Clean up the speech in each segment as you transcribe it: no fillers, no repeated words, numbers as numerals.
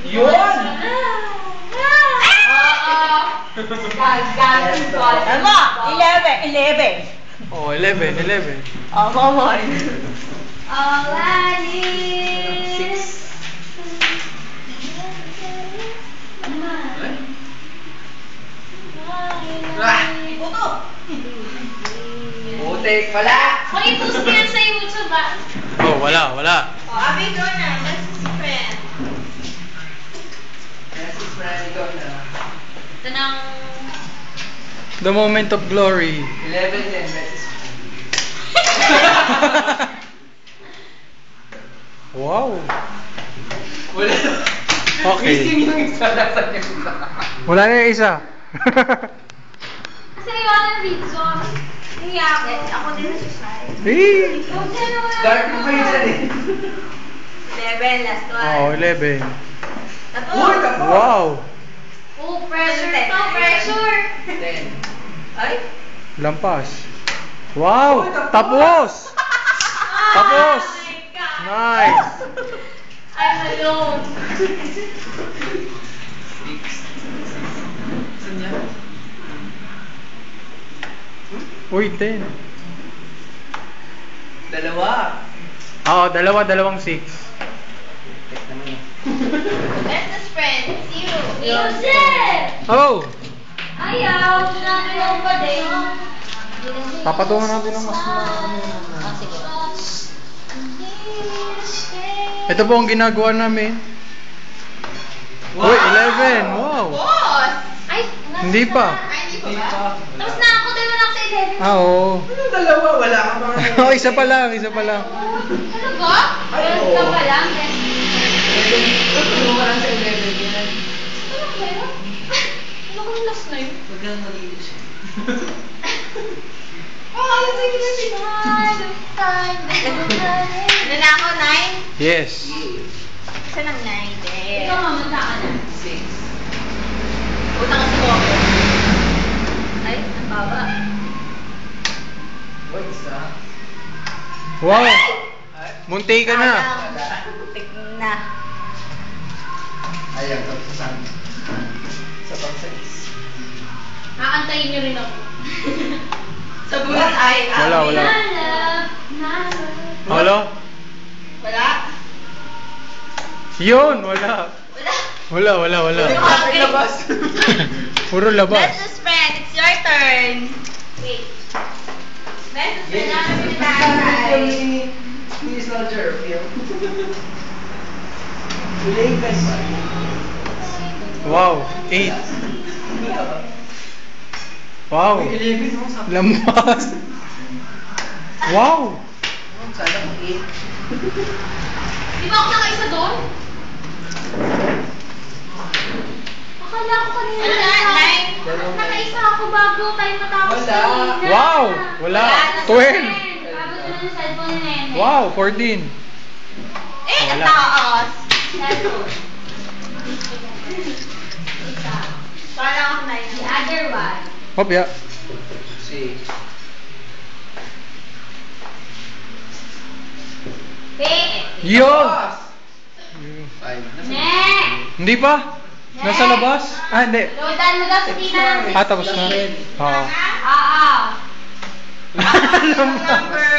Yun! Tama! 11. Oh, 11. Oh, mamon. All I need. 6. Putik, wala! Makipost ko yan sa YouTube ba? Oh, wala. O, abi ko na. Best friend. Best friend, ikaw na. Ito ng... The moment of glory. 11 din, best friend. Wow. Wala. Okay. Missing yung isa na sa kanya. Wala na yung isa. Kasi yung other video, hindi ako. Ako din na susay. Eh. Dark mo kayo isa din. 11, last one. Oh, 11. Tapo. Uy, tapo. Wow. Oh, pressure to, pressure. 10. Ay? Lampas. Wow. Uy, Tapos. Tapos. Oh my God. Nice. I'm alone. 6. Saan yan? Uy, 10. Dalawa. Oo, dalawang 6. Tek naman yun. Bestest friend, it's you. Joseph! Oh. Ayaw, sinagayaw pa din. Papatungan natin ng mas Sige. Ito po ang ginagawa namin. Wow! Uy, 11. Wow. Boss! Ay, Hindi pa. Ay, hindi pa Hindi ba? pa. Tapos na ako, tayo na ako sa 11. Ah, oo. Anong dalawa? Wala ka pa. Oh, isa pa lang. Talaga? Ay, Meron oo. ka pa lang. Ano ka lang sa 11 yan? Ano meron? Ano kung last na yun? Huwag kang nalilid siya. Oh, sige na si Ano na ako, 9? Yes. Isa ng 9 din. Ikaw mamanta ka na. 6. Utang ka sa cover. Ay, ang baba. Uy, isa. Wow. Ay. Munti ka na. Tik na. Ayaw, tapos sa pang 6. Aantayin niyo rin ako. Sa bulat ay Wala. Nalap. Hello? Wala? Yun, wala. Wala. Wala. Ay, labas. Puro labas. Bestest friend, it's your turn. Wait. Bestest friend, ano pinatay? Ni Soldier, film. Lakers. Wow, 8. Wow. 11 mo sa... Lampas. Wow. Sana kung 8. Di ba ako nakaisa doon? Akala ko kanina. Wala, 9. Nakaisa ako bago tayo matapos Wala. kanina. Wow, wala. 12. Bago na yung cellphone ni Nene. Wow, 14. Eh, ang Wala. taas. Cellphone. Isa. Parang ako na yun. The other one. Hop, ya. 6. Yun. 5. Ne! Hindi pa? Nasa labas? Ah, hindi. Loadan mo daw sa tina. Ah, tapos na. Oo. Number.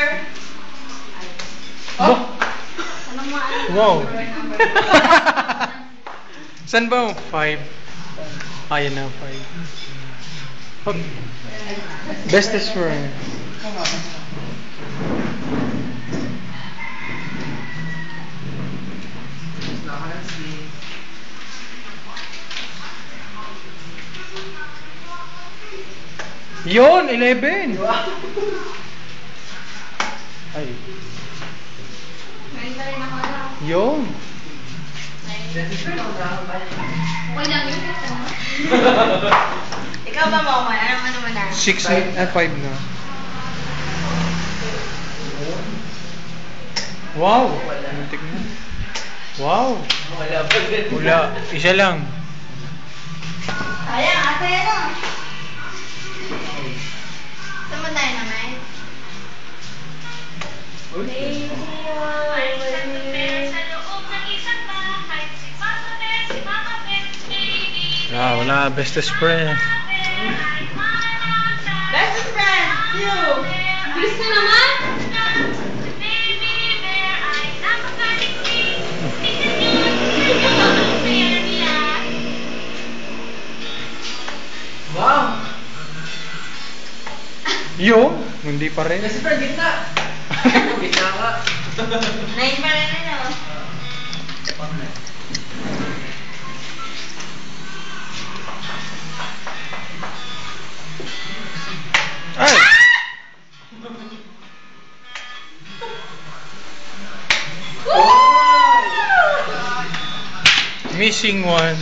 Oh. Anong mga ano? Wow. Saan ba? 5. Ayan na, 5. Hop. Bestest friend. Yun, 11. Ay. Ngayon na rin ako na. Yun. Okay lang yun. Ikaw ba mo man? Anong ano mo na? 6 at 5 na. Wow. Muntik na. Wow. Wala pa din. Wala. Isa lang. Sayang, ate ano? Saan mo tayo naman? Uy. Wala, bestest friend. Best friend, you. Bilis na naman! Wow! Yung? Hindi pa rin. Best friend, gitna! Gitna nga. 9 pa rin ano. Ay! Missing one.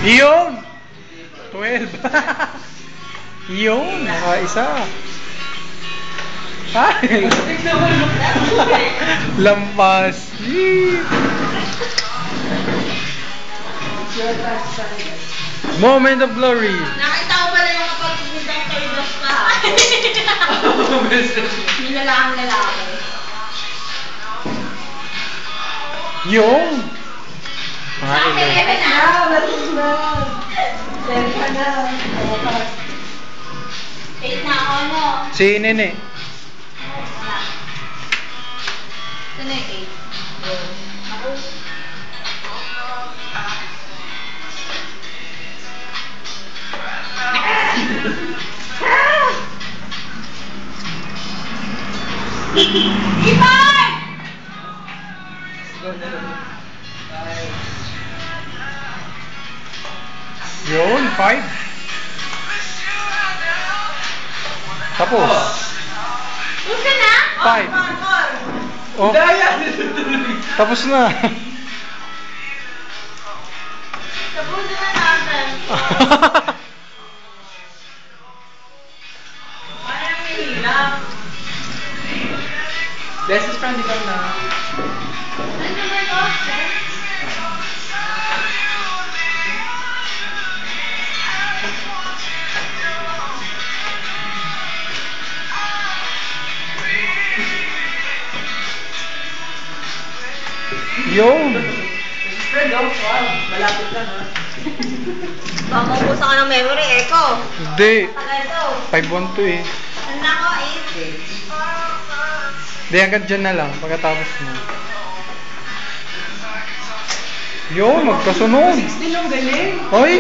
Yun! 12. Yun, nakaisa. Ay! Lampas. Yee! Moment of glory. Nakita ko pala yung kapatid ni Dr. Dos pa. Nilalaking lalaki. Yung! Mga Bakit 11. 11 na? Batis na. 10 ka na. 8 na ako, no? Si Nene. Wala. Ito na yung 8. Ako. Ipon! Yun, 5. Tapos. Tapos ka na? 5. Oh, tapos na. Tapusin na natin. Parang mahirap. Best friend, ikaw na. Ano number ko? Yun. Best friend, oh. Wow. Malapit na, ha? Baka maubusan ka ng memory, Eko. Hindi. Tagal to. 512 eh. Ano na ako, 8. Hindi, hanggang dyan na lang. Pagkatapos mo. Yun, magkasunod. 16 ang galing. Hoy!